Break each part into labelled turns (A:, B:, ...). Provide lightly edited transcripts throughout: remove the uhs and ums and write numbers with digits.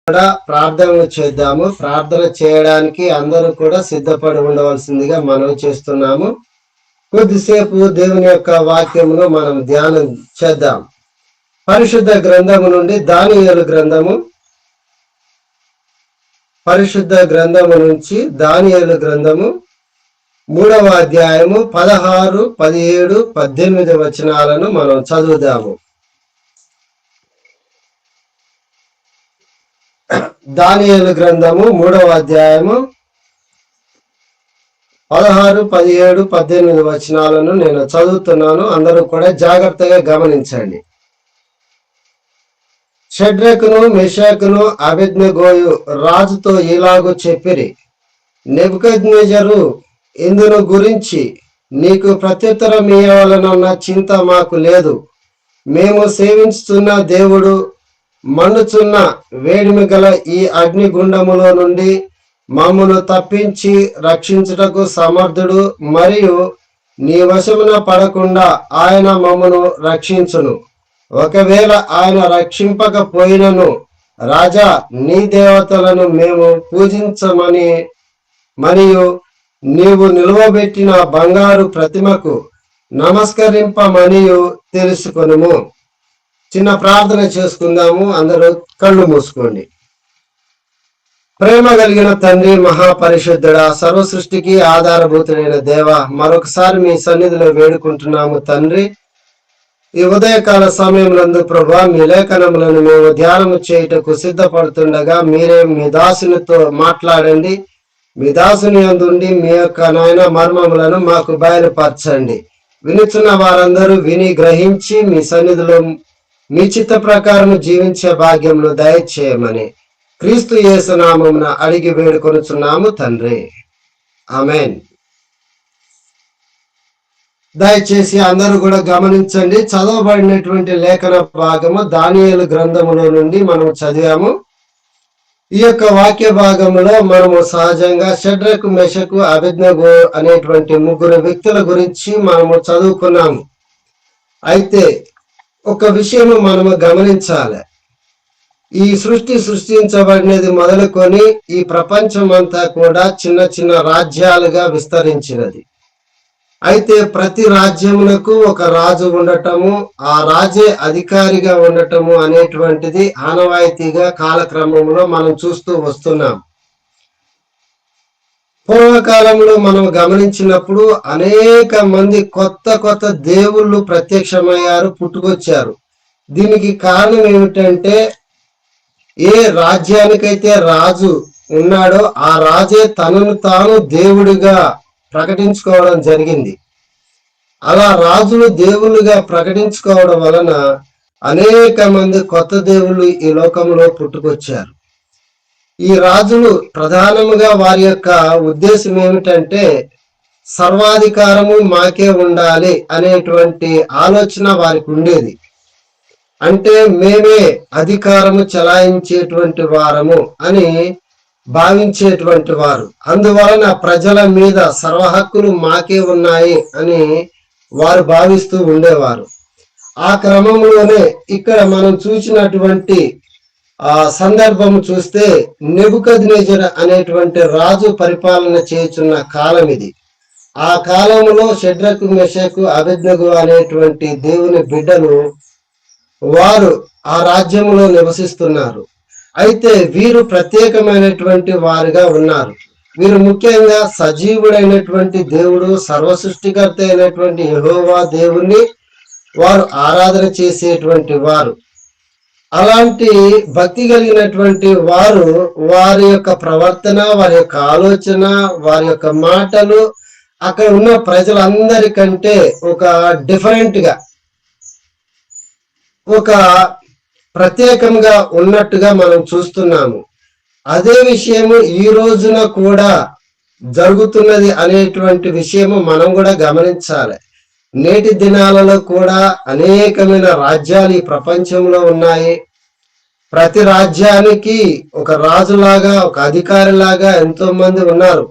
A: కూడా ప్రార్థనలు చేద్దాము. ప్రార్థన చేయడానికి అందరూ కూడా సిద్ధపడి ఉండవలసిందిగా మనవి చేస్తున్నాము. కొద్దిసేపు దేవుని యొక్క వాక్యమును మనం ధ్యానం చేద్దాం. పరిశుద్ధ గ్రంథము నుండి దానియేలు గ్రంథము, పరిశుద్ధ గ్రంథము నుంచి దానియేలు గ్రంథము 3వ అధ్యాయము 16, 17, 18 వచనాలను మనం చదువుదాము. దానియేలు గ్రంథము 3వ అధ్యాయము 16, 17, 18 వచనాలను నేను చదువుతున్నాను. అందరూ కూడా జాగ్రత్తగా గమనించండి. షడ్రకును, మెషాకును, అబేద్నెగోయు రాజుతో ఇలాగూ చెప్పిరి, నెబుకద్నెజరు ఇందును గురించి నీకు ప్రత్యుత్తరం ఇయ్యవలనన్న చింత మాకు లేదు. మేము సేవించుతున్న దేవుడు మండుచున్న వేడిమి గల ఈ అగ్నిగుండములో నుండి మమ్మను తప్పించి రక్షించుటకు సమర్థుడు, మరియు నీ వశమున పడకుండా ఆయన మమ్మను రక్షించును. ఒకవేళ ఆయన రక్షింపకపోయినను రాజా, నీ దేవతలను మేము పూజించమని మరియు నీవు నిలువబెట్టిన బంగారు ప్రతిమకు నమస్కరింపమనియు తెలుసుకొనుము. చిన్న ప్రార్థన చేసుకుందాము. అందరూ కళ్ళు మూసుకోండి. ప్రేమ కలిగిన తండ్రి, మహాపరిశుద్ధుడా, సర్వ సృష్టికి ఆధారభూతుడైన దేవ, మరొకసారి మీ సన్నిధిలో వేడుకుంటున్నాము తండ్రి. ఈ ఉదయకాల సమయంలో ప్రభా, మీ లేఖనములను మేము ధ్యానము చేయుటకు సిద్ధపడుతుండగా మీరే మీ దాసునితో మాట్లాడండి. మీ దాసుని యందుండి మీ యొక్క నాయన మర్మములను మాకు బయలుపరచండి. వినుచున్న వారందరూ విని గ్రహించి మీ సన్నిధిలో మీ చిత్త ప్రకారం జీవించే భాగ్యమును దయచేయమని క్రీస్తు యేసు నామమున అడిగి వేడుకొనుచున్నాము తండ్రి, ఆమేన్. దయచేసి అందరూ కూడా గమనించండి. చదవబడినటువంటి లేఖన భాగము దానియేలు గ్రంథములో నుండి మనం చదివాము. ఈ యొక్క వాక్య భాగంలో మనము సహజంగా షడ్రకు, మెషకు, అబేద్నెగో అనేటువంటి 3 వ్యక్తుల గురించి మనము చదువుకున్నాము. అయితే ఒక విషయము మనము గమనించాలి. ఈ సృష్టించబడినది మొదలుకొని ఈ ప్రపంచం అంతా కూడా చిన్న చిన్న రాజ్యాలుగా విస్తరించినది. అయితే ప్రతి రాజ్యమునకు ఒక రాజు ఉండటము, ఆ రాజే అధికారిగా ఉండటము అనేటువంటిది ఆనవాయితీగా కాలక్రమంలో మనం చూస్తూ వస్తున్నాం. పూర్వకాలంలో మనం గమనించినప్పుడు అనేక మంది కొత్త దేవుళ్ళు ప్రత్యక్షమయ్యారు, పుట్టుకొచ్చారు. దీనికి కారణం ఏమిటంటే, ఏ రాజ్యానికైతే రాజు ఉన్నాడో ఆ రాజే తనను తాను దేవుడిగా ప్రకటించుకోవడం జరిగింది. అలా రాజులు దేవుళ్ళుగా ప్రకటించుకోవడం వలన అనేక మంది కొత్త దేవుళ్ళు ఈ లోకంలో పుట్టుకొచ్చారు. ఈ రాజులు ప్రధానముగా వారి యొక్క ఉద్దేశం ఏమిటంటే, సర్వాధికారము మాకే ఉండాలి అనేటువంటి ఆలోచన వారికి ఉండేది. అంటే మేమే అధికారము చలాయించేటువంటి వారము అని భావించేటువంటి వారు. అందువలన ప్రజల మీద సర్వ హక్కులు మాకే ఉన్నాయి అని వారు భావిస్తూ ఉండేవారు. ఆ క్రమంలోనే ఇక్కడ మనం చూసినటువంటి ఆ సందర్భం చూస్తే, నెబుకద్నెజరు అనేటువంటి రాజు పరిపాలన చేయుచున్న కాలం ఇది. ఆ కాలంలో షడ్రకు, మెషకు, అబేద్నెగో అనేటువంటి దేవుని బిడ్డలు వారు ఆ రాజ్యంలో నివసిస్తున్నారు. అయితే వీరు ప్రత్యేకమైనటువంటి వారుగా ఉన్నారు. వీరు ముఖ్యంగా సజీవుడైనటువంటి దేవుడు, సర్వ సృష్టికర్త అయినటువంటి యెహోవా దేవుణ్ణి వారు ఆరాధన చేసేటువంటి వారు. అలాంటి భక్తి కలిగినటువంటి వారు వారి యొక్క ప్రవర్తన, వారి యొక్క ఆలోచన, వారి యొక్క మాటలు అక్కడ ఉన్న ప్రజలందరికంటే ఒక డిఫరెంట్ గా, ఒక ప్రత్యేకంగా ఉన్నట్టుగా మనం చూస్తున్నాము. అదే విషయము ఈ రోజున కూడా జరుగుతున్నది అనేటువంటి విషయము మనం కూడా గమనించాలి. నేటి దినాలలో కూడా అనేకమైన రాజ్యాలు ఈ ప్రపంచంలో ఉన్నాయి. ప్రతి రాజ్యానికి ఒక రాజులాగా, ఒక అధికారిలాగా ఎంతో మంది ఉన్నారు.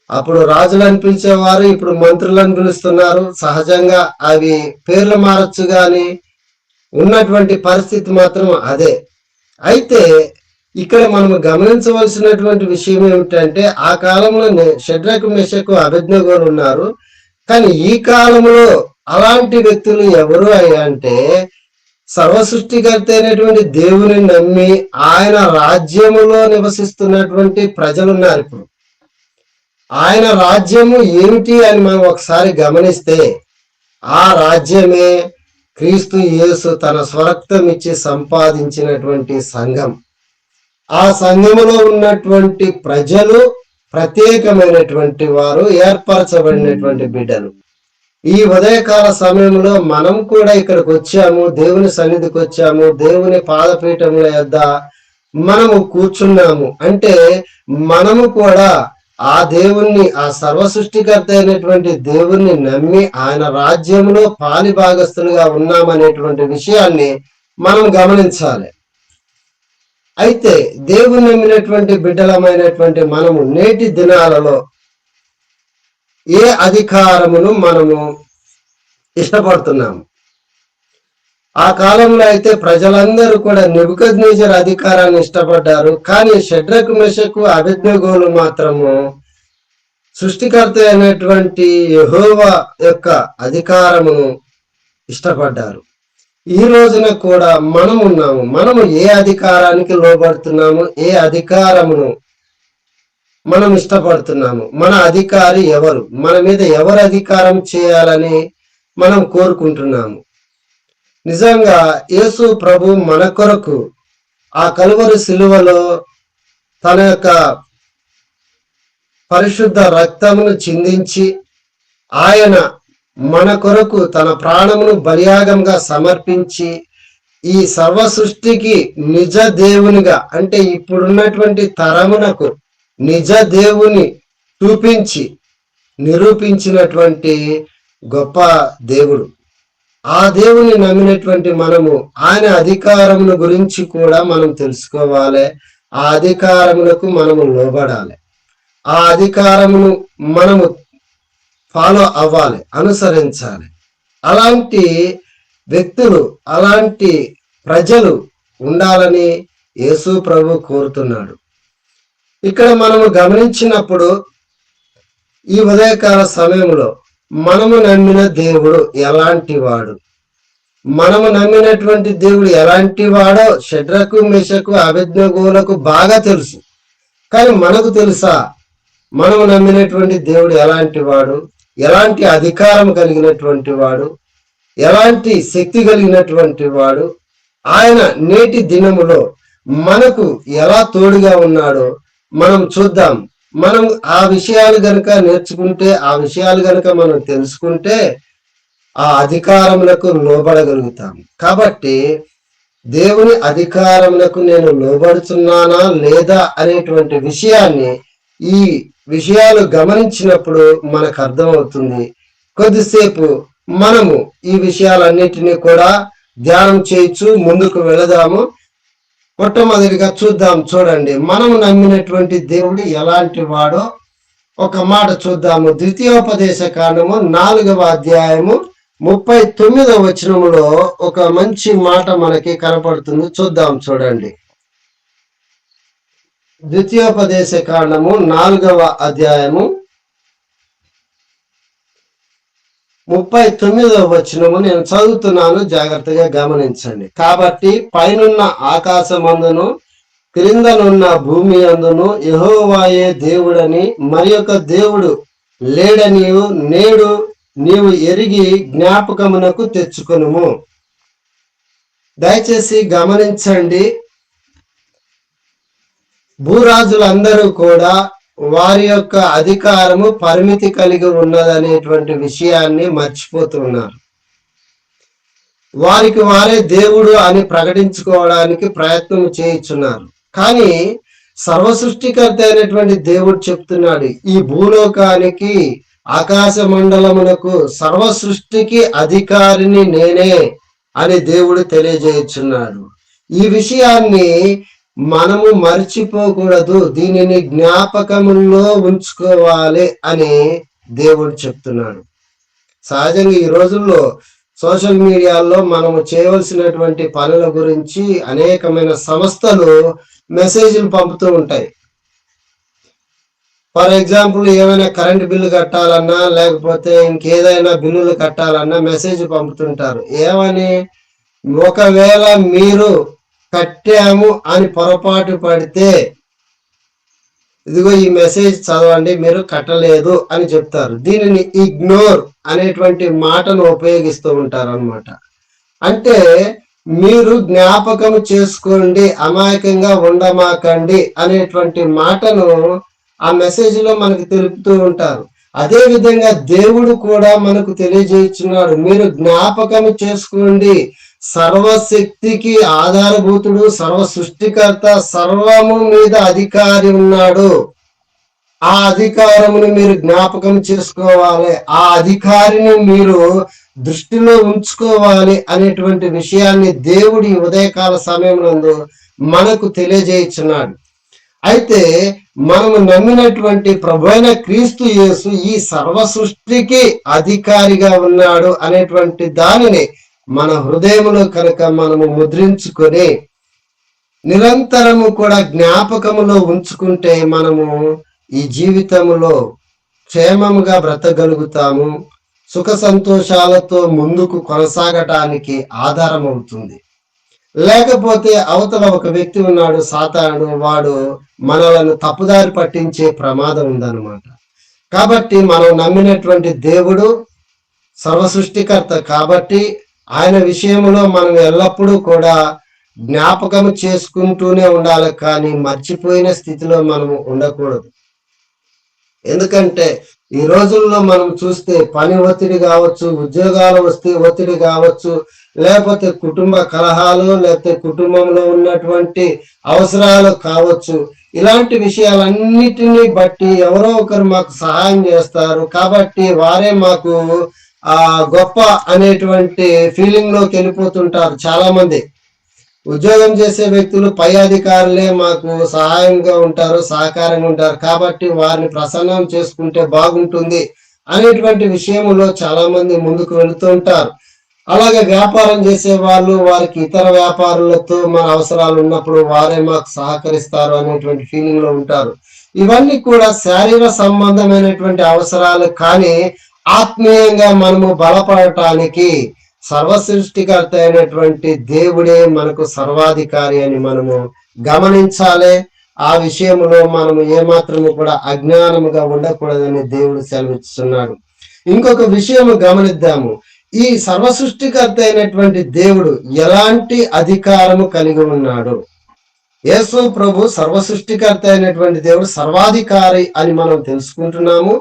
A: అప్పుడు రాజులను పిలిచేవారు, ఇప్పుడు మంత్రులను పిలుస్తున్నారు. సహజంగా అవి పేర్లు మారచ్చు, కానీ ఉన్నటువంటి పరిస్థితి మాత్రం అదే. అయితే ఇక్కడ మనం గమనించవలసినటువంటి విషయం ఏమిటంటే, ఆ కాలంలో షడ్రకు మెషకు అబేద్నెగోలు ఉన్నారు. కానీ ఈ కాలంలో అలాంటి వ్యక్తులు ఎవరు అంటే సర్వసృష్టికర్త అయినటువంటి దేవుని నమ్మి ఆయన రాజ్యములో నివసిస్తున్నటువంటి ప్రజలు ఉన్నారు. ఇప్పుడు ఆయన రాజ్యము ఏమిటి అని మనం ఒకసారి గమనిస్తే, ఆ రాజ్యమే క్రీస్తు యేసు తన స్వరక్తం ఇచ్చి సంపాదించినటువంటి సంఘం. ఆ సంఘములో ఉన్నటువంటి ప్రజలు ప్రత్యేకమైనటువంటి వారు, ఏర్పరచబడినటువంటి బిడ్డలు. ఈ ఉదయకాల సమయంలో మనం కూడా ఇక్కడికి వచ్చాము, దేవుని సన్నిధికి వచ్చాము, దేవుని పాదపీఠముల యొద్ద మనము కూర్చున్నాము అంటే మనము కూడా ఆ దేవుణ్ణి, ఆ సర్వసృష్టికర్త అయినటువంటి దేవుణ్ణి నమ్మి ఆయన రాజ్యంలో పాలి భాగస్థులుగా ఉన్నామనేటువంటి విషయాన్ని మనం గమనించాలి. అయితే దేవుని నమ్మినటువంటి బిడ్డలమైనటువంటి మనము నేటి దినాలలో ఏ అధికారమును మనము ఇష్టపడుతున్నాము? ఆ కాలంలో అయితే ప్రజలందరూ కూడా నెబుకద్నెజరు అధికారాన్ని ఇష్టపడ్డారు. కానీ షడ్రకు మెషకు అబేద్నెగోలు మాత్రము సృష్టికర్త అయినటువంటి యెహోవా యొక్క అధికారమును ఇష్టపడ్డారు. ఈ రోజున కూడా మనము ఏ అధికారానికి లోబడుతున్నాము, ఏ అధికారమును మనం ఇష్టపడుతున్నాము? మన అధికారి ఎవరు? మన మీద ఎవరు అధికారం చేయాలని మనం కోరుకుంటున్నాము? నిజంగా యేసు ప్రభు మన కొరకు ఆ కలువరి శిలువలో తన యొక్క పరిశుద్ధ రక్తమును చిందించి ఆయన మన కొరకు తన ప్రాణమును బలియాగంగా సమర్పించి ఈ సర్వ సృష్టికి నిజ దేవునిగా, అంటే ఇప్పుడున్నటువంటి తరమునకు నిజ దేవుని చూపించి నిరూపించినటువంటి గొప్ప దేవుడు. ఆ దేవుని నమ్మినటువంటి మనము ఆయన అధికారముల గురించి కూడా మనం తెలుసుకోవాలి. ఆ అధికారములకు మనము లోబడాలి. ఆ అధికారమును మనము ఫాలో అవ్వాలి, అనుసరించాలి. అలాంటి వ్యక్తులు, అలాంటి ప్రజలు ఉండాలని యేసు ప్రభు కోరుతున్నాడు. ఇక్కడ మనము గమనించినప్పుడు ఈ ఉదయకాల సమయంలో మనము నమ్మిన దేవుడు ఎలాంటి వాడు, మనము నమ్మినటువంటి దేవుడు ఎలాంటి వాడో షడ్రకు మెషకు అబేద్నెగోలకు బాగా తెలుసు. కానీ మనకు తెలుసా మనము నమ్మినటువంటి దేవుడు ఎలాంటి వాడు, ఎలాంటి అధికారం కలిగినటువంటి వాడు, ఎలాంటి శక్తి కలిగినటువంటి వాడు, ఆయన నేటి దినములో మనకు ఎలా తోడుగా ఉన్నాడో మనం చూద్దాం. మనం ఆ విషయాలు గనుక నేర్చుకుంటే, ఆ విషయాలు గనుక మనం తెలుసుకుంటే ఆ అధికారములకు లోబడగలుగుతాం. కాబట్టి దేవుని అధికారములకు నేను లోబడుతున్నానా లేదా అనేటువంటి విషయాన్ని, ఈ విషయాలు గమనించినప్పుడు మనకు అర్థమవుతుంది. కొద్దిసేపు మనము ఈ విషయాలన్నిటినీ కూడా ధ్యానం చేయొచ్చు. ముందుకు వెళదాము. మొట్టమొదటిగా చూడండి, మనము నమ్మినటువంటి దేవుడు ఎలాంటి వాడో ఒక మాట చూద్దాము. ద్వితీయోపదేశ కాండము 4వ అధ్యాయము 39వ వచనములో ఒక మంచి మాట మనకి కనపడుతుంది. చూడండి. ద్వితీయోపదేశ కాండము 4వ అధ్యాయము 39వ వచనము నేను చదువుతున్నాను, జాగ్రత్తగా గమనించండి. కాబట్టి పైనున్న ఆకాశమందును క్రిందనున్న భూమి అందును యెహోవాయే దేవుడని మరి ఒక దేవుడు లేడని నేడు నీవు ఎరిగి జ్ఞాపకమునకు తెచ్చుకొనుము. దయచేసి గమనించండి. భూరాజులందరూ కూడా వారి యొక్క అధికారము పరిమితి కలిగి ఉన్నదనేటువంటి విషయాన్ని మర్చిపోతున్నారు. వారికి వారే దేవుడు అని ప్రకటించుకోవడానికి ప్రయత్నం చేయుచున్నారు. కానీ సర్వసృష్టికర్త అయినటువంటి దేవుడు చెప్తున్నాడు, ఈ భూలోకానికి, ఆకాశ మండలమునకు, సర్వ సృష్టికి అధికారిని నేనే అని దేవుడు తెలియజేయుచున్నాడు. ఈ విషయాన్ని మనము మర్చిపోకూడదు, దీనిని జ్ఞాపకములో ఉంచుకోవాలి అని దేవుడు చెప్తున్నాడు. సహజంగా ఈ రోజుల్లో సోషల్ మీడియాలో మనము చేయవలసినటువంటి పనుల గురించి అనేకమైన సంస్థలు మెసేజ్లు పంపుతూ ఉంటాయి. ఫర్ ఎగ్జాంపుల్ ఏమైనా కరెంట్ బిల్లు కట్టాలన్నా లేకపోతే ఇంకేదైనా బిల్లులు కట్టాలన్నా మెసేజ్ పంపుతుంటారు. ఏమని? ఒకవేళ మీరు కట్టాము అని పొరపాటు పడితే ఇదిగో ఈ మెసేజ్ చదవండి, మీరు కట్టలేదు అని చెప్తారు. దీనిని ఇగ్నోర్ అనేటువంటి మాటను ఉపయోగిస్తూ ఉంటారు అన్నమాట. అంటే మీరు జ్ఞాపకం చేసుకోండి, అమాయకంగా ఉండమాకండి అనేటువంటి మాటను ఆ మెసేజ్ లో మనకు తెలుపుతూ ఉంటారు. అదే విధంగా దేవుడు కూడా మనకు తెలియజేస్తున్నాడు, మీరు జ్ఞాపకం చేసుకోండి, సర్వశక్తికి ఆధారభూతుడు, సర్వ సృష్టికర్త, సర్వము మీద అధికారి ఉన్నాడు. ఆ అధికారమును మీరు జ్ఞాపకం చేసుకోవాలి, ఆ అధికారిని మీరు దృష్టిలో ఉంచుకోవాలి అనేటువంటి విషయాన్ని దేవుడి ఉదయకాల సమయంలో మనకు తెలియజేయుచున్నాడు. అయితే మనము నమ్మినటువంటి ప్రభువైన క్రీస్తు యేసు ఈ సర్వ సృష్టికి అధికారిగా ఉన్నాడు అనేటువంటి దానిని మన హృదయములో కనుక మనము ముద్రించుకొని నిరంతరము కూడా జ్ఞాపకములో ఉంచుకుంటే మనము ఈ జీవితములో క్షేమముగా బ్రతకగలుగుతాము, సుఖ సంతోషాలతో ముందుకు కొనసాగటానికి ఆధారం అవుతుంది. లేకపోతే అవతల ఒక వ్యక్తి ఉన్నాడు, సాతానుడు, వాడు మనలను తప్పుదారి పట్టించే ప్రమాదం ఉందన్నమాట. కాబట్టి మనం నమ్మినటువంటి దేవుడు సర్వ సృష్టికర్త కాబట్టి ఆయన విషయంలో మనం ఎల్లప్పుడూ కూడా జ్ఞాపకం చేసుకుంటూనే ఉండాలి, కానీ మర్చిపోయిన స్థితిలో మనము ఉండకూడదు. ఎందుకంటే ఈ రోజుల్లో మనం చూస్తే పని ఒత్తిడి కావచ్చు, ఉద్యోగాలు వస్తే ఒత్తిడి కావచ్చు, లేకపోతే కుటుంబ కలహాలు, లేకపోతే కుటుంబంలో ఉన్నటువంటి అవసరాలు కావచ్చు, ఇలాంటి విషయాలన్నిటినీ బట్టి ఎవరో ఒకరు మాకు సహాయం చేస్తారు కాబట్టి వారే మాకు గొప్ప అనేటువంటి ఫీలింగ్ లోకి వెళ్ళిపోతుంటారు. చాలా మంది ఉద్యోగం చేసే వ్యక్తులు పై అధికారులే మాకు సహాయంగా ఉంటారు, సహకారంగా ఉంటారు కాబట్టి వారిని ప్రసన్నం చేసుకుంటే బాగుంటుంది అనేటువంటి విషయంలో చాలా మంది ముందుకు వెళుతూ ఉంటారు. అలాగే వ్యాపారం చేసే వాళ్ళు వారికి ఇతర వ్యాపారులతో మన అవసరాలు ఉన్నప్పుడు వారే మాకు సహకరిస్తారు అనేటువంటి ఫీలింగ్ లో ఉంటారు. ఇవన్నీ కూడా శారీర సంబంధమైనటువంటి అవసరాలు, కానీ ఆత్మీయంగా మనము బలపడటానికి సర్వసృష్టికర్త అయినటువంటి దేవుడే మనకు సర్వాధికారి అని మనము గమనించాలి. ఆ విషయంలో మనము ఏమాత్రము కూడా అజ్ఞానముగా ఉండకూడదని దేవుడు సెలవిస్తున్నాడు. ఇంకొక విషయము గమనిద్దాము, ఈ సర్వసృష్టికర్త అయినటువంటి దేవుడు ఎలాంటి అధికారము కలిగి ఉన్నాడు? యేసు ప్రభు సర్వసృష్టికర్త అయినటువంటి దేవుడు సర్వాధికారి అని మనం తెలుసుకుంటున్నాము.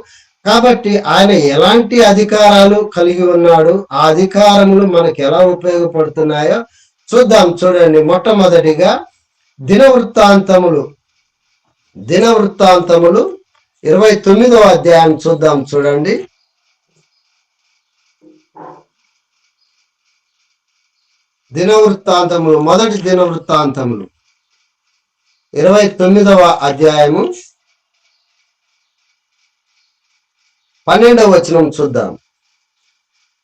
A: కాబట్టి ఆయన ఎలాంటి అధికారాలు కలిగి ఉన్నాడు, ఆ అధికారములు మనకు ఎలా ఉపయోగపడుతున్నాయో చూద్దాం. చూడండి, మొట్టమొదటిగా దినవృత్తాంతములు 29వ అధ్యాయం చూద్దాం. చూడండి, దినవృత్తాంతములు, మొదటి దినవృత్తాంతములు 29వ అధ్యాయము 12వ వచనం చూద్దాం.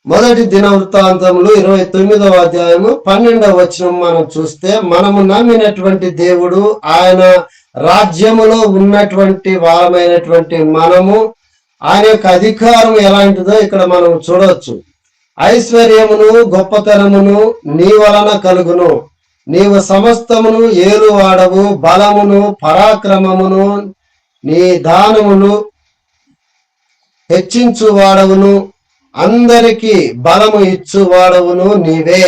A: మొదటి దినవృత్తాంతములు 29వ అధ్యాయము 12వ వచనం మనం చూస్తే, మనము నమ్మినటువంటి దేవుడు, ఆయన రాజ్యములో ఉన్నటువంటి వారమైనటువంటి మనము, ఆయన యొక్క అధికారం ఎలాంటిదో ఇక్కడ మనం చూడవచ్చు. ఐశ్వర్యమును గొప్పతనమును నీ వలన కలుగును, నీవు సమస్తమును ఏలువాడవు, బలమును పరాక్రమమును నీ దానమును హెచ్చించువాడవును, అందరికీ బలము ఇచ్చువాడవును నీవే.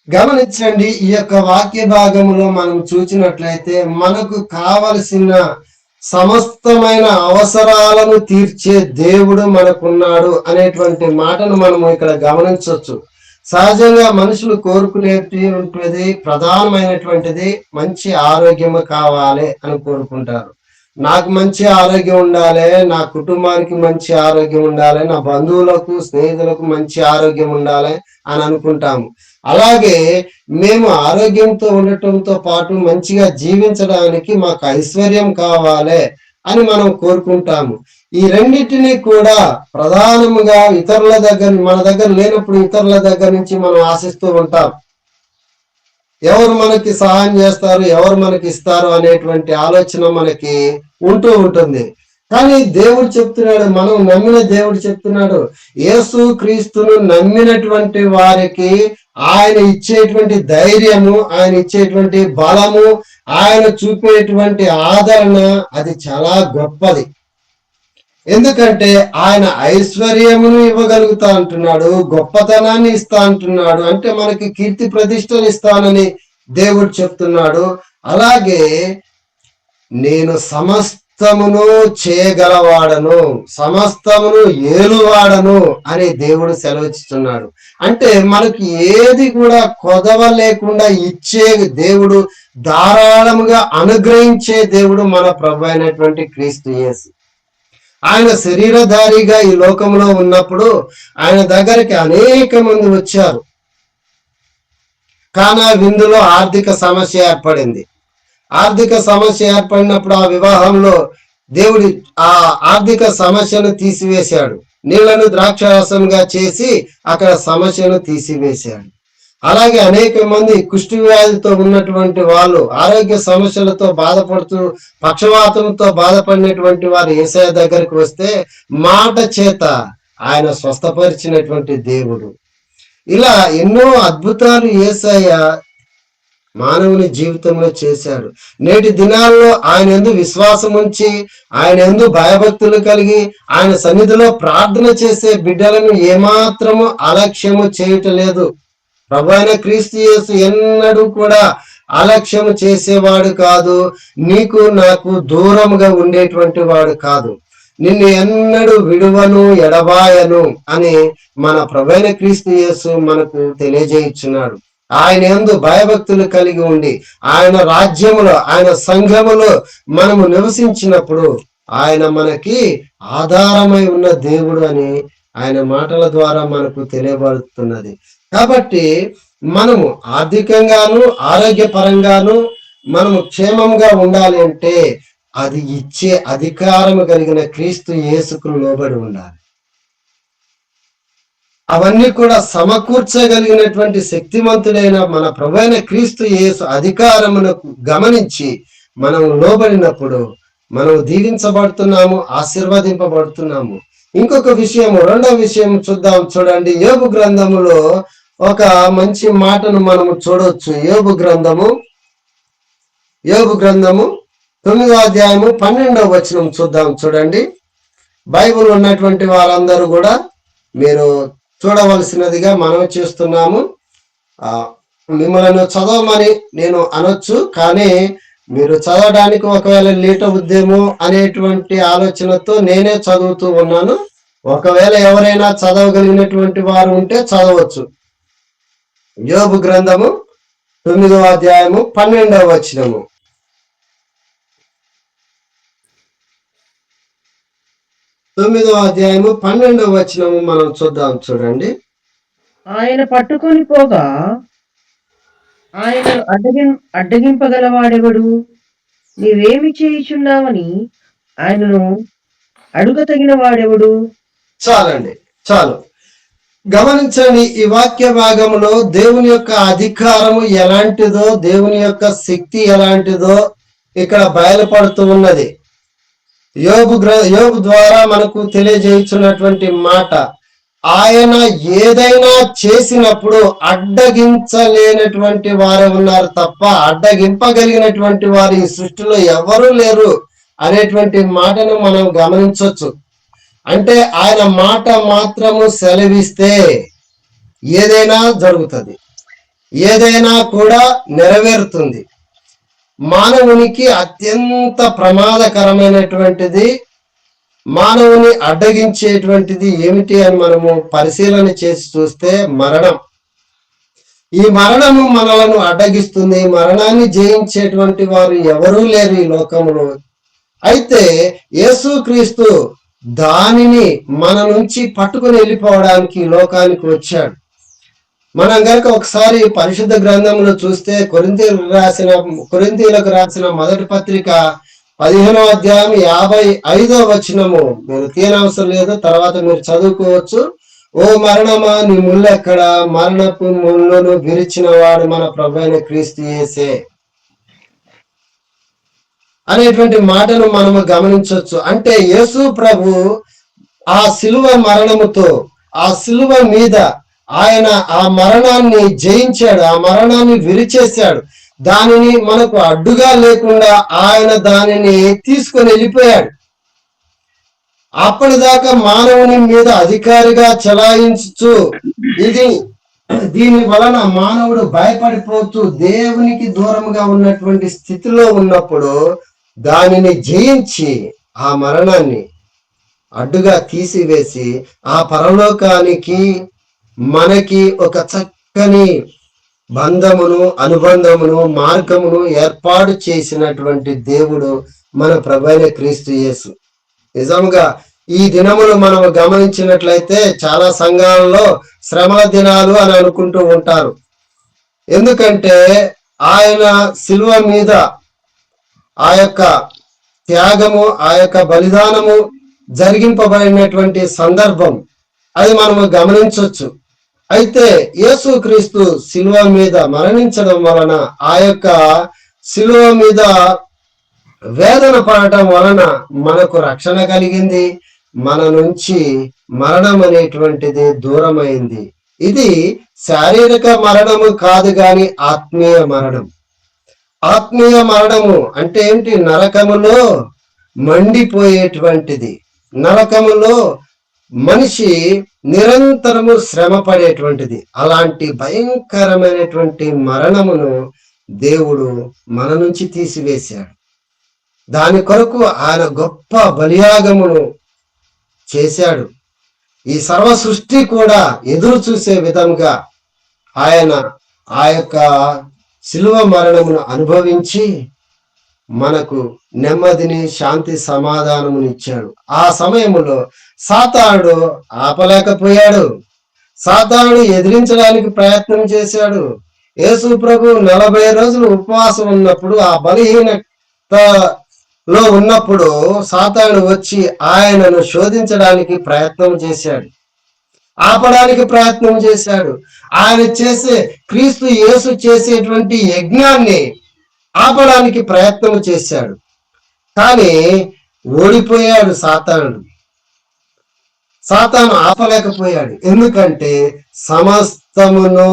A: గమనించండి, ఈ యొక్క వాక్య భాగంలో మనం చూసినట్లయితే మనకు కావలసిన సమస్తమైన అవసరాలను తీర్చే దేవుడు మనకున్నాడు అనేటువంటి మాటను మనం ఇక్కడ గమనించవచ్చు. సహజంగా మనుషులు కోరుకునేటువంటి ప్రధానమైనటువంటిది మంచి ఆరోగ్యము కావాలి అని కోరుకుంటారు. నాకు మంచి ఆరోగ్యం ఉండాలి, నా కుటుంబానికి మంచి ఆరోగ్యం ఉండాలి, నా బంధువులకు స్నేహితులకు మంచి ఆరోగ్యం ఉండాలి అని అనుకుంటాము. అలాగే మేము ఆరోగ్యంతో ఉండటంతో పాటు మంచిగా జీవించడానికి మాకు ఐశ్వర్యం కావాలి అని మనం కోరుకుంటాము. ఈ రెండింటినీ కూడా ప్రధానముగా ఇతరుల దగ్గర, మన దగ్గర లేనప్పుడు ఇతరుల దగ్గర నుంచి మనం ఆశిస్తూ ఉంటాం. ఎవరు మనకి సహాయం చేస్తారు, ఎవరు మనకి ఇస్తారు అనేటువంటి ఆలోచన మనకి ఉంటూ ఉంటుంది. కానీ దేవుడు చెప్తున్నాడు, మనం నమ్మిన దేవుడు చెప్తున్నాడు, యేసు క్రీస్తును నమ్మినటువంటి వారికి ఆయన ఇచ్చేటువంటి ధైర్యము, ఆయన ఇచ్చేటువంటి బలము, ఆయన చూపేటువంటి ఆదరణ అది చాలా గొప్పది. ఎందుకంటే ఆయన ఐశ్వర్యమును ఇవ్వగలుగుతా అంటున్నాడు, గొప్పతనాన్ని ఇస్తా అంటున్నాడు, అంటే మనకి కీర్తి ప్రతిష్టలు ఇస్తానని దేవుడు చెప్తున్నాడు. అలాగే నేను సమస్తమును చేయగలవాడను, సమస్తమును ఏలువాడను అని దేవుడు సెలవిస్తున్నాడు. అంటే మనకి ఏది కూడా కొదవ లేకుండా ఇచ్చే దేవుడు, ధారాళముగా అనుగ్రహించే దేవుడు మన ప్రభు అయినటువంటి క్రీస్తు యేసు. ఆయన శరీరధారిగా ఈ లోకంలో ఉన్నప్పుడు ఆయన దగ్గరికి అనేక మంది వచ్చారు. కానా విందులో ఆర్థిక సమస్య ఏర్పడింది. ఆర్థిక సమస్య ఏర్పడినప్పుడు ఆ వివాహంలో దేవుడు ఆ ఆర్థిక సమస్యను తీసివేశాడు. నీళ్లను ద్రాక్షారసంగా చేసి అక్కడ సమస్యను తీసివేశాడు. అలాగే అనేక మంది కుష్టి వ్యాధితో ఉన్నటువంటి వాళ్ళు, ఆరోగ్య సమస్యలతో బాధపడుతూ, పక్షవాతంతో బాధపడినటువంటి వారు యేసయ్య దగ్గరికి వస్తే మాట చేత ఆయన స్వస్థపరిచినటువంటి దేవుడు. ఇలా ఎన్నో అద్భుతాలు యేసయ్య మానవుని జీవితంలో చేశాడు. నేటి దినాల్లో ఆయన యందు విశ్వాసం ఉంచి, ఆయన యందు భయభక్తులు కలిగి, ఆయన సన్నిధిలో ప్రార్థన చేసే బిడ్డలను ఏమాత్రము అలక్ష్యము చేయటలేదు. ప్రభు అయిన క్రీస్తు యేసు ఎన్నడూ కూడా అలక్ష్యము చేసేవాడు కాదు, నీకు నాకు దూరముగా ఉండేటువంటి వాడు కాదు. నిన్ను ఎన్నడూ విడువను ఎడబాయను అని మన ప్రభు అయిన క్రీస్తు యేసు మనకు తెలియజేయుచున్నాడు. ఆయన యందు భయభక్తులు కలిగి ఉండి, ఆయన రాజ్యములో, ఆయన సంఘములో మనము నివసించినప్పుడు ఆయన మనకి ఆధారమై ఉన్న దేవుడు అని ఆయన మాటల ద్వారా మనకు తెలియబడుతున్నది. కాబట్టి మనము ఆర్థికంగాను ఆరోగ్యపరంగాను మనము క్షేమంగా ఉండాలి అంటే అది ఇచ్చే అధికారము కలిగిన క్రీస్తు యేసుకు లోబడి ఉండాలి. అవన్నీ కూడా సమకూర్చగలిగినటువంటి శక్తిమంతుడైన మన ప్రభువైన క్రీస్తు యేసు అధికారమునకు గమనించి మనం లోబడినప్పుడు మనం దీవించబడుతున్నాము, ఆశీర్వదింపబడుతున్నాము. ఇంకొక విషయము, రెండవ విషయం చూద్దాం. చూడండి, యోబు గ్రంథములో ఒక మంచి మాటను మనము చూడవచ్చు. యోబు గ్రంథము 9వ అధ్యాయము 12వ వచనం చూద్దాం. చూడండి, బైబిల్ ఉన్నటువంటి వారందరూ కూడా మీరు చూడవలసినదిగా మనం చేస్తున్నాము. మిమ్మల్ని చదవమని నేను అనొచ్చు, కానీ మీరు చదవడానికి ఒకవేళ లేట్ అవుద్దేమో అనేటువంటి ఆలోచనతో నేనే చదువుతూ ఉన్నాను. ఒకవేళ ఎవరైనా చదవగలిగినటువంటి వారు ఉంటే చదవచ్చు. యోబు గ్రంథము 9వ అధ్యాయము 12వ వచనము. 9వ అధ్యాయము 12వ వచనము మనం చూద్దాం. చూడండి,
B: ఆయన పట్టుకొని పోగా ఆయన అడ్డగింపగలవాడెవడు? నీవేమి చేయుచున్నావని ఆయనను అడుగతగిన వాడెవడు?
A: చాలండి, చాలు. గమనించండి, ఈ వాక్య భాగంలో దేవుని యొక్క అధికారము ఎలాంటిదో, దేవుని యొక్క శక్తి ఎలాంటిదో ఇక్కడ బయలుపడుతూ ఉన్నది. యోబు ద్వారా మనకు తెలియజేయుచున్నటువంటి మాట, ఆయన ఏదైనా చేసినప్పుడు అడ్డగించలేనటువంటి వారే ఉన్నారు తప్ప అడ్డగింపగలిగినటువంటి వారు ఈ సృష్టిలో ఎవరూ లేరు అనేటువంటి మాటను మనం గమనించవచ్చు. అంటే ఆయన మాట మాత్రము సెలవిస్తే ఏదైనా జరుగుతుంది, ఏదైనా కూడా నెరవేరుతుంది. మానవునికి అత్యంత ప్రమాదకరమైనటువంటిది, మానవుని అడ్డగించేటువంటిది ఏమిటి అని మనము పరిశీలన చేసి చూస్తే మరణం. ఈ మరణము మనలను అడ్డగిస్తుంది. మరణాన్ని జయించేటువంటి వారు ఎవరూ లేరు ఈ లోకంలో. అయితే యేసుక్రీస్తు దానిని మన నుంచి పట్టుకుని వెళ్ళిపోవడానికి లోకానికి వచ్చాడు. మనం గనక ఒకసారి పరిశుద్ధ గ్రంథంలో చూస్తే కొరింథీయులకు రాసిన మొదటి పత్రిక 15వ అధ్యాయం 55వ వచనము. మీరు తీయనవసరం లేదు, తర్వాత మీరు చదువుకోవచ్చు. ఓ మరణమా నీ ముళ్ళు ఎక్కడ, మరణపు ముళ్ళను విరిచిన వాడు మన ప్రభువైన క్రీస్తు యేసే అనేటువంటి మాటను మనము గమనించవచ్చు. అంటే యేసు ప్రభు ఆ శిలువ మరణముతో, ఆ శిలువ మీద ఆయన ఆ మరణాన్ని జయించాడు, ఆ మరణాన్ని విరిచేశాడు. దానిని మనకు అడ్డుగా లేకుండా ఆయన దానిని తీసుకొని వెళ్ళిపోయాడు. అప్పటిదాకా మానవుని మీద అధికారిగా చలాయించు దీని వలన మానవుడు భయపడిపోతూ దేవునికి దూరంగా ఉన్నటువంటి స్థితిలో ఉన్నప్పుడు దానిని జయించి ఆ మరణాన్ని అడ్డుగా తీసివేసి ఆ పరలోకానికి మనకి ఒక చక్కని బంధమును, అనుబంధమును, మార్గమును ఏర్పాటు చేసినటువంటి దేవుడు మన ప్రభువైన క్రీస్తు యేసు. నిజంగా ఈ దినములు మనం గమనించినట్లయితే చాలా సంఘాలలో శ్రమల దినాలు అని అనుకుంటూ ఉంటారు. ఎందుకంటే ఆయన శిలువ మీద ఆ యొక్క త్యాగము, ఆ యొక్క బలిదానము జరిగింపబడినటువంటి సందర్భం అది మనము గమనించవచ్చు. అయితే యేసుక్రీస్తు శిలువ మీద మరణించడం వలన, ఆ యొక్క శిలువ మీద వేదన పడటం వలన మనకు రక్షణ కలిగింది. మన నుంచి మరణం అనేటువంటిది దూరమైంది. ఇది శారీరక మరణము కాదు గాని ఆత్మీయ మరణం. ఆత్మీయ మరణము అంటే ఏంటి? నరకములో మండిపోయేటువంటిది. నరకములో మనిషి నిరంతరము శ్రమ పడేటువంటిది. అలాంటి భయంకరమైనటువంటి మరణమును దేవుడు మన నుంచి తీసివేశాడు. దాని కొరకు ఆయన గొప్ప బలియాగమును చేశాడు. ఈ సర్వ సృష్టి కూడా ఎదురు చూసే విధంగా ఆయన ఆ యొక్క శిలువ మరణమును అనుభవించి మనకు నెమ్మదిని, శాంతి, సమాధానమును ఇచ్చాడు. ఆ సమయంలో సాతానుడు ఆపలేకపోయాడు. సాతానుడు ఎదిరించడానికి ప్రయత్నం చేశాడు. యేసు ప్రభు 40 రోజులు ఉపవాసం ఉన్నప్పుడు, ఆ బలహీనతలో ఉన్నప్పుడు సాతానుడు వచ్చి ఆయనను శోధించడానికి ప్రయత్నం చేశాడు, ఆపడానికి ప్రయత్నం చేశాడు. ఆయన క్రీస్తు యేసు చేసేటువంటి యజ్ఞాన్ని ఆపడానికి ప్రయత్నం చేశాడు. కానీ ఓడిపోయాడు సాతాను ఆపలేకపోయాడు. ఎందుకంటే సమస్తమును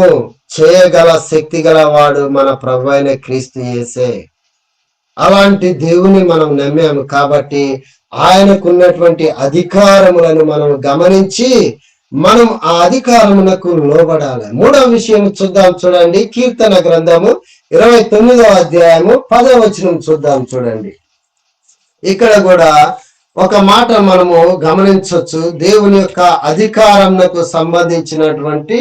A: చేయగల శక్తి గలవాడు మన ప్రభువైన క్రీస్తు యేసే. అలాంటి దేవుని మనం నమ్మాము కాబట్టి ఆయనకున్నటువంటి అధికారములను మనం గమనించి మనం ఆ అధికారమునకు లోబడాలి. 3వ విషయం చూద్దాం, చూడండి. కీర్తన గ్రంథము 29వ అధ్యాయము 10వ వచనం చూద్దాం, చూడండి. ఇక్కడ కూడా ఒక మాట మనము గమనించవచ్చు. దేవుని యొక్క అధికారంకు సంబంధించినటువంటి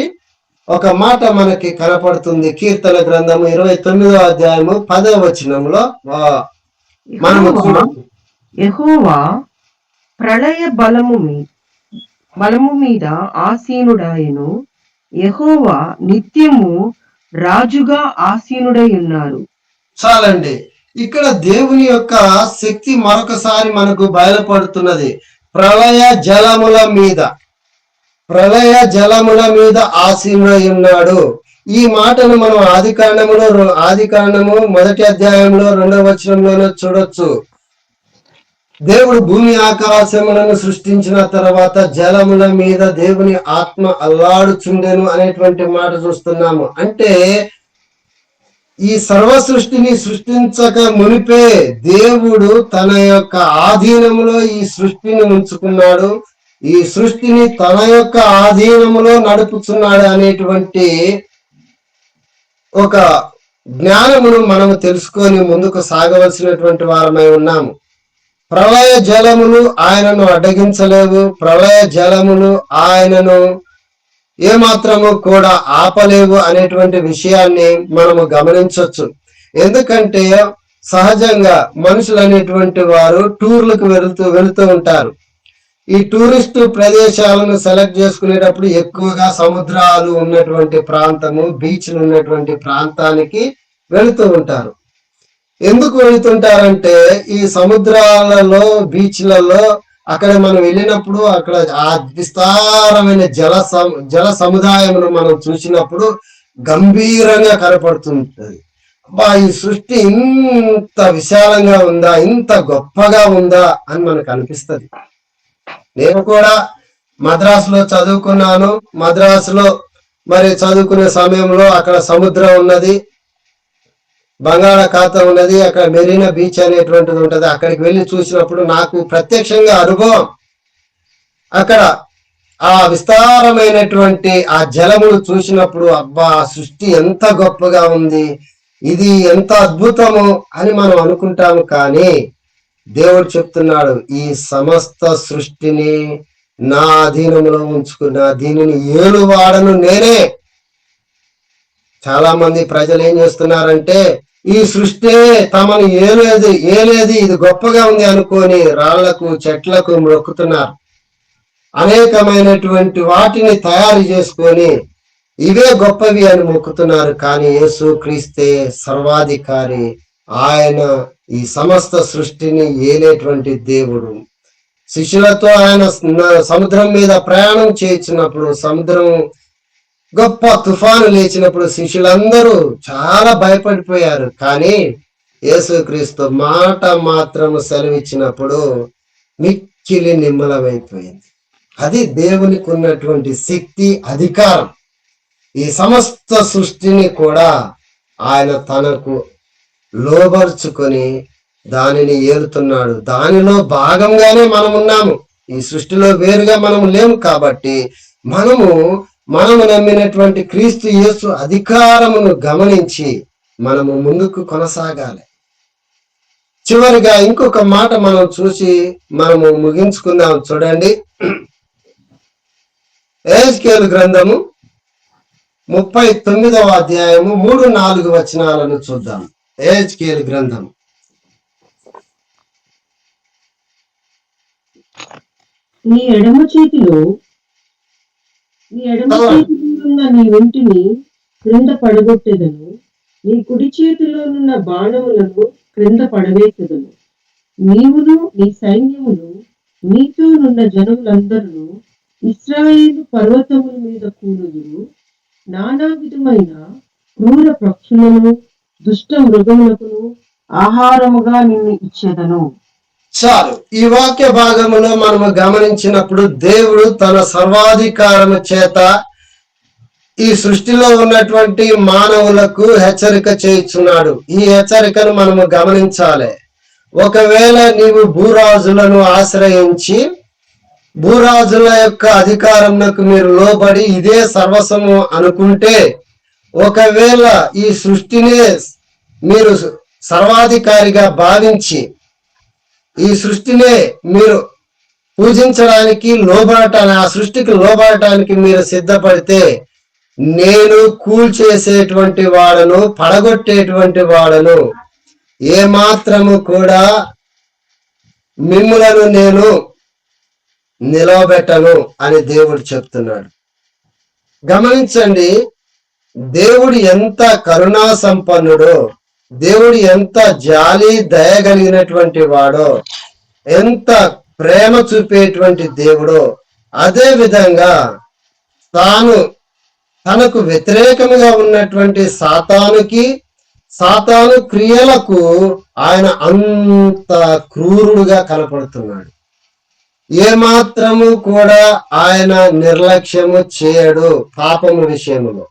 A: ఒక మాట మనకి కనపడుతుంది. కీర్తన గ్రంథము 29వ అధ్యాయము 10వ వచనంలో మనము
B: యెహోవా ప్రళయ బలము మీద ఆసీనుడాయను, యెహోవా నిత్యము రాజుగా ఆసీనుడై ఉన్నారు.
A: చాలండి. ఇక్కడ దేవుని యొక్క శక్తి మరొకసారి మనకు బయలుపడుతున్నది. ప్రళయ జలముల మీద ఆసీనుడై ఉన్నాడు. ఈ మాటను మనం ఆదికాండము 1వ అధ్యాయంలో 2వ వచనంలోనే చూడొచ్చు. దేవుడు భూమి ఆకాశములను సృష్టించిన తర్వాత జలముల మీద దేవుని ఆత్మ అల్లాడుచుండెను అనేటువంటి మాట చూస్తున్నాము. అంటే ఈ సర్వ సృష్టిని సృష్టించక మునిపే దేవుడు తన యొక్క ఆధీనములో ఈ సృష్టిని ఉంచుకున్నాడు. ఈ సృష్టిని తన యొక్క ఆధీనములో నడుపుచున్నాడు అనేటువంటి ఒక జ్ఞానమును మనము తెలుసుకొని ముందుకు సాగవలసినటువంటి వారమై ఉన్నాము. ప్రళయ జలములు ఆయనను అడ్డగించలేవు. ప్రళయ జలములు ఆయనను ఏమాత్రము కూడా ఆపలేవు అనేటువంటి విషయాన్ని మనము గమనించవచ్చు. ఎందుకంటే సహజంగా మనుషులు అనేటువంటి వారు టూర్లకు వెళుతూ ఉంటారు. ఈ టూరిస్టు ప్రదేశాలను సెలెక్ట్ చేసుకునేటప్పుడు ఎక్కువగా సముద్రాలు ఉన్నటువంటి ప్రాంతము, బీచ్లు ఉన్నటువంటి ప్రాంతానికి వెళుతూ ఉంటారు. ఎందుకు వెళుతుంటారంటే ఈ సముద్రాలలో బీచ్లలో అక్కడ మనం వెళ్ళినప్పుడు అక్కడ ఆ విస్తారమైన జల సముదాయమును మనం చూసినప్పుడు గంభీరంగా కనపడుతుంటది. అబ్బా, ఈ సృష్టి ఇంత విశాలంగా ఉందా, ఇంత గొప్పగా ఉందా అని మనకు అనిపిస్తుంది. నేను కూడా మద్రాసులో చదువుకున్నాను. మద్రాసులో మరి చదువుకునే సమయంలో అక్కడ సముద్రం ఉన్నది, బంగాళాఖాతం ఉన్నది, అక్కడ మెరీనా బీచ్ అనేటువంటిది ఉంటది. అక్కడికి వెళ్ళి చూసినప్పుడు నాకు ప్రత్యక్షంగా అనుభవం. అక్కడ ఆ విస్తారమైనటువంటి ఆ జలమును చూసినప్పుడు అబ్బా, ఆ సృష్టి ఎంత గొప్పగా ఉంది, ఇది ఎంత అద్భుతము అని మనం అనుకుంటాము. కానీ దేవుడు చెప్తున్నాడు, ఈ సమస్త సృష్టిని నా అధీనంలో ఉంచుకున్న దీనిని ఏలువాడను నేనే. చాలా మంది ప్రజలు ఏం చేస్తున్నారంటే ఈ సృష్టి తమను ఏలేది ఇది గొప్పగా ఉంది అనుకొని రాళ్లకు చెట్లకు మొక్కుతున్నారు. అనేకమైనటువంటి వాటిని తయారు చేసుకొని ఇవే గొప్పవి అని మొక్కుతున్నారు. కానీ యేసు క్రీస్తే సర్వాధికారి. ఆయన ఈ సమస్త సృష్టిని ఏలేటువంటి దేవుడు. శిష్యులతో ఆయన సముద్రం మీద ప్రయాణం చేయించినప్పుడు, సముద్రం గొప్ప తుఫాను లేచినప్పుడు శిష్యులందరూ చాలా భయపడిపోయారు. కానీ యేసుక్రీస్తు మాట మాత్రము సెలవిచ్చినప్పుడు మిక్కిలి నిమ్మలమైపోయింది. అది దేవునికి ఉన్నటువంటి శక్తి, అధికారం. ఈ సమస్త సృష్టిని కూడా ఆయన తనకు లోబర్చుకొని దానిని ఏలుతున్నాడు. దానిలో భాగంగానే మనం ఉన్నాము. ఈ సృష్టిలో వేరుగా మనము లేము. కాబట్టి మనము నమ్మినటువంటి క్రీస్తు యేసు అధికారమును గమనించి మనము ముందుకు కొనసాగాలి. చివరిగా ఇంకొక మాట మనం చూసి మనము ముగించుకుందాం. చూడండి, యెహెజ్కేలు గ్రంథము 39వ అధ్యాయము 3-4 వచనాలను చూద్దాం. యెహెజ్కేలు గ్రంథం.
B: నీ ఎడమ చేతిలో ఉన్న నీ ఒంటిని క్రింద పడగొట్టెదను, నీ కుడి చేతిలోనున్న బాణములను క్రింద పడవేసెదను. నీవును నీ సైన్యమును నీతోనున్న జనములందరూ ఇశ్రాయేలు పర్వతముల మీద కూలుదురు. నానా విధమైన క్రూర పక్షులను దుష్ట మృగములకు ఆహారముగా నిన్ను ఇచ్చేదను.
A: చాలు. ఈ వాక్య భాగములో మనము గమనించినప్పుడు దేవుడు తన సర్వాధికారము చేత ఈ సృష్టిలో ఉన్నటువంటి మానవులకు హెచ్చరిక చేయుచున్నాడు. ఈ హెచ్చరికను మనము గమనించాలి. ఒకవేళ నీవు భూరాజులను ఆశ్రయించి భూరాజుల యొక్క అధికారంకు మీరు లోబడి ఇదే సర్వస్వము అనుకుంటే, ఒకవేళ ఈ సృష్టినే మీరు సర్వాధికారిగా భావించి ఈ సృష్టినే మీరు పూజించడానికి లోబడటానికి, ఆ సృష్టికి లోబడటానికి మీరు సిద్ధపడితే, నేను కూల్చేసేటువంటి వాడను, పడగొట్టేటువంటి వాడను, ఏమాత్రము కూడా మిమ్ములను నేను నిలవబెట్టను అని దేవుడు చెప్తున్నాడు. గమనించండి, దేవుడు ఎంత కరుణా సంపన్నుడో, దేవుడు ఎంత జాలి దయగలిగినటువంటి వాడో, ఎంత ప్రేమ చూపేటువంటి దేవుడో, అదే విధంగా తనకు వ్యతిరేకముగా ఉన్నటువంటి సాతాను క్రియలకు ఆయన అంత క్రూరుడుగా కనపడుతున్నాడు. ఏమాత్రము కూడా ఆయన నిర్లక్ష్యము చేయడు పాపము విషయములో.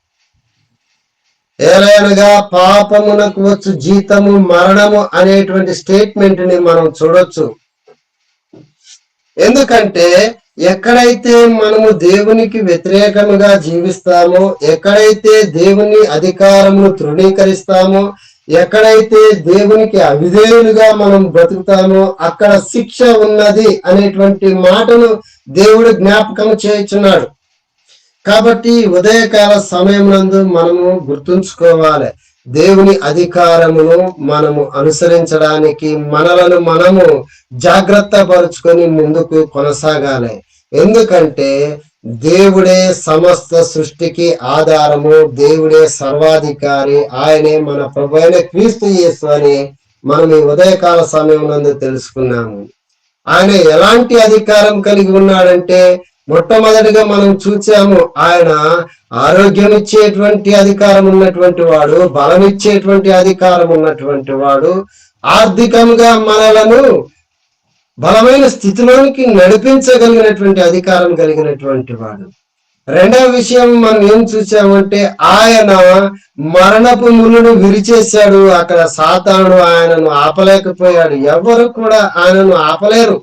A: ఏలైనగా పాపమునకు వచ్చు జీతము మరణము అనేటువంటి స్టేట్మెంట్ ని మనం చూడొచ్చు. ఎందుకంటే ఎక్కడైతే మనము దేవునికి వ్యతిరేకముగా జీవిస్తామో, ఎక్కడైతే దేవుని అధికారమును తృణీకరిస్తామో, ఎక్కడైతే దేవునికి అవిధేయులుగా మనం బ్రతుకుతామో అక్కడ శిక్ష ఉన్నది అనేటువంటి మాటను దేవుడు జ్ఞాపకం చేయుచున్నాడు. కాబట్టి ఉదయకాల సమయం నందు మనము గుర్తుంచుకోవాలి, దేవుని అధికారమును మనము అనుసరించడానికి మనలను మనము జాగ్రత్త పరుచుకొని ముందుకు కొనసాగాలి. ఎందుకంటే దేవుడే సమస్త సృష్టికి ఆధారము, దేవుడే సర్వాధికారి, ఆయనే మన ప్రభువైన క్రీస్తు యేసు అని మనం ఈ ఉదయకాల సమయం నందు తెలుసుకున్నాము. ఆయన ఎలాంటి అధికారం కలిగి ఉన్నాడంటే, మొట్టమొదటిగా మనం చూసాము, ఆయన ఆరోగ్యం ఇచ్చేటువంటి అధికారం ఉన్నటువంటి వాడు, బలం ఇచ్చేటువంటి అధికారం ఉన్నటువంటి వాడు, ఆర్థికంగా మనలను బలమైన స్థితిలోనికి నడిపించగలిగినటువంటి అధికారం కలిగినటువంటి వాడు. రెండవ విషయం మనం ఏం చూసామంటే, ఆయన మరణపు ముళ్ళును విరిచేశాడు. అక్కడ సాతానుడు ఆయనను ఆపలేకపోయాడు. ఎవరు కూడా ఆయనను ఆపలేరు.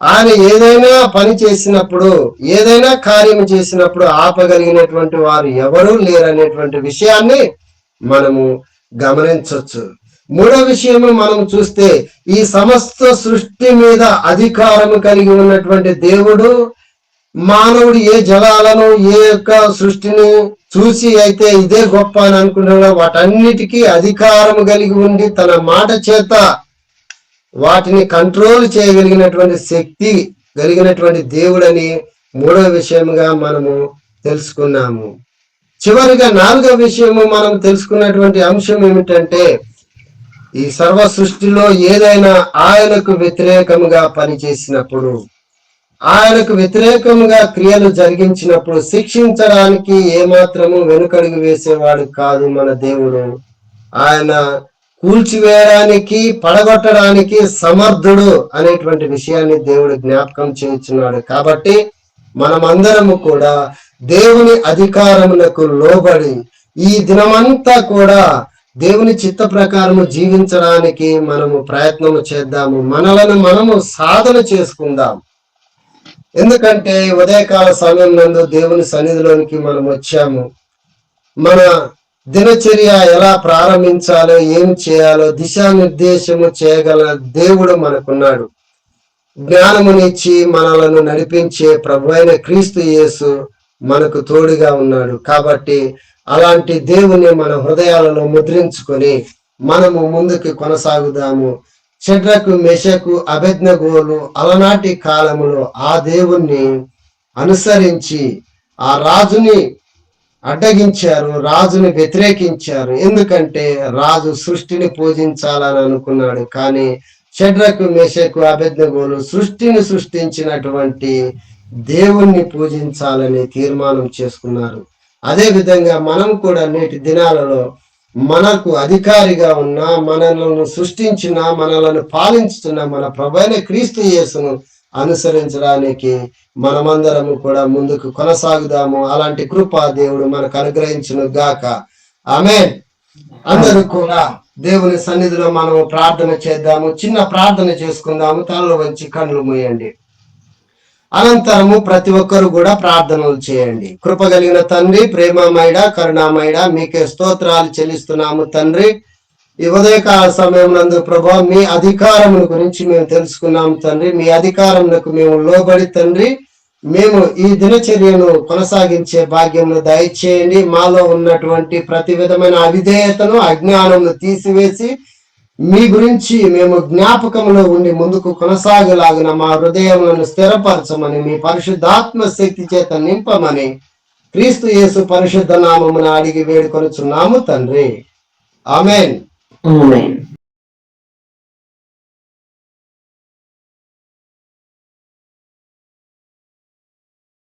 A: ఆయన ఏదైనా పని చేసినప్పుడు, ఏదైనా కార్యం చేసినప్పుడు ఆపగలిగినటువంటి వారు ఎవరూ లేరనేటువంటి విషయాన్ని మనము గమనించవచ్చు. మూడో విషయము మనం చూస్తే, ఈ సమస్త సృష్టి మీద అధికారము కలిగి ఉన్నటువంటి దేవుడు, మానవుడు ఏ జలాలను, ఏ యొక్క సృష్టిని చూసి అయితే ఇదే గొప్ప అని అనుకుంటున్నా, వాటన్నిటికీ అధికారము కలిగి ఉండి తన మాట చేత వాటిని కంట్రోల్ చేయగలిగినటువంటి శక్తి కలిగినటువంటి దేవుడని మూడో విషయముగా మనము తెలుసుకున్నాము. చివరిగా నాలుగో విషయము మనం తెలుసుకున్నటువంటి అంశం ఏమిటంటే, ఈ సర్వ సృష్టిలో ఏదైనా ఆయనకు వ్యతిరేకముగా పనిచేసినప్పుడు, ఆయనకు వ్యతిరేకముగా క్రియలు జరిగించినప్పుడు శిక్షించడానికి ఏమాత్రము వెనుకడుగు వేసేవాడు కాదు మన దేవుడు. ఆయన కూల్చివేయడానికి, పడగొట్టడానికి సమర్థుడు అనేటువంటి విషయాన్ని దేవుడు జ్ఞాపకం చేయించున్నాడు. కాబట్టి మనమందరము కూడా దేవుని అధికారములకు లోబడి ఈ దినమంతా కూడా దేవుని చిత్త ప్రకారము జీవించడానికి మనము ప్రయత్నము చేద్దాము. మనలను మనము సాధన చేసుకుందాం. ఎందుకంటే ఉదయకాల సమయం నందు దేవుని సన్నిధిలోనికి మనం వచ్చాము. మన దినచర్య ఎలా ప్రారంభించాలో, ఏం చేయాలో దిశానిర్దేశము చేయగల దేవుడు మనకున్నాడు. జ్ఞానమునిచ్చి మనలను నడిపించే ప్రభువైన క్రీస్తు యేసు మనకు తోడుగా ఉన్నాడు. కాబట్టి అలాంటి దేవుని మన హృదయాలలో ముద్రించుకొని మనము ముందుకు కొనసాగుదాము. షడ్రకు, మెషకు, అబేద్నెగోలు అలనాటి కాలములో ఆ దేవుణ్ణి అనుసరించి ఆ రాజుని అడ్డగించారు, రాజుని వ్యతిరేకించారు. ఎందుకంటే రాజు సృష్టిని పూజించాలని అనుకున్నాడు. కానీ షడ్రకు, మెషకు, అబేద్నెగోలు సృష్టిని సృష్టించినటువంటి దేవుణ్ణి పూజించాలని తీర్మానం చేసుకున్నారు. అదే విధంగా మనం కూడా నేటి దినాలలో మనకు అధికారిగా ఉన్న, మనలను సృష్టించిన, మనలను పాలించుతున్న మన ప్రభువైన క్రీస్తు యేసును అనుసరించడానికి మనమందరము కూడా ముందుకు కొనసాగుదాము. అలాంటి కృప దేవుడు మనకు అనుగ్రహించును గాక. ఆమేన్. అందరూ కూడా దేవుని సన్నిధిలో మనము ప్రార్థన చేద్దాము. చిన్న ప్రార్థన చేసుకుందాము. తలలు వంచి కళ్ళు మూయండి. అనంతరము ప్రతి ఒక్కరు కూడా ప్రార్థనలు చేయండి. కృప కలిగిన తండ్రి, ప్రేమమయుడ, కరుణామయుడ, మీకే స్తోత్రాలు చెల్లిస్తున్నాము తండ్రి. ఈ ఉదయకాల సమయం నందు ప్రభా, మీ అధికారమును గురించి మేము తెలుసుకున్నాము తండ్రి. మీ అధికారమునకు మేము లోబడి తండ్రి, మేము ఈ దినచర్యను కొనసాగించే భాగ్యమును దయచేయండి. మాలో ఉన్నటువంటి ప్రతి విధమైన అవిధేయతను, అజ్ఞానమును తీసివేసి మీ గురించి మేము జ్ఞాపకంలో ఉండి ముందుకు కొనసాగలాగిన మా హృదయములను స్థిరపరచమని, మీ పరిశుద్ధాత్మ శక్తి చేత నింపమని క్రీస్తు యేసు పరిశుద్ధ నామమున అడిగి వేడుకొనుచున్నాము తండ్రి. ఆమేన్.
B: ఆమేన్.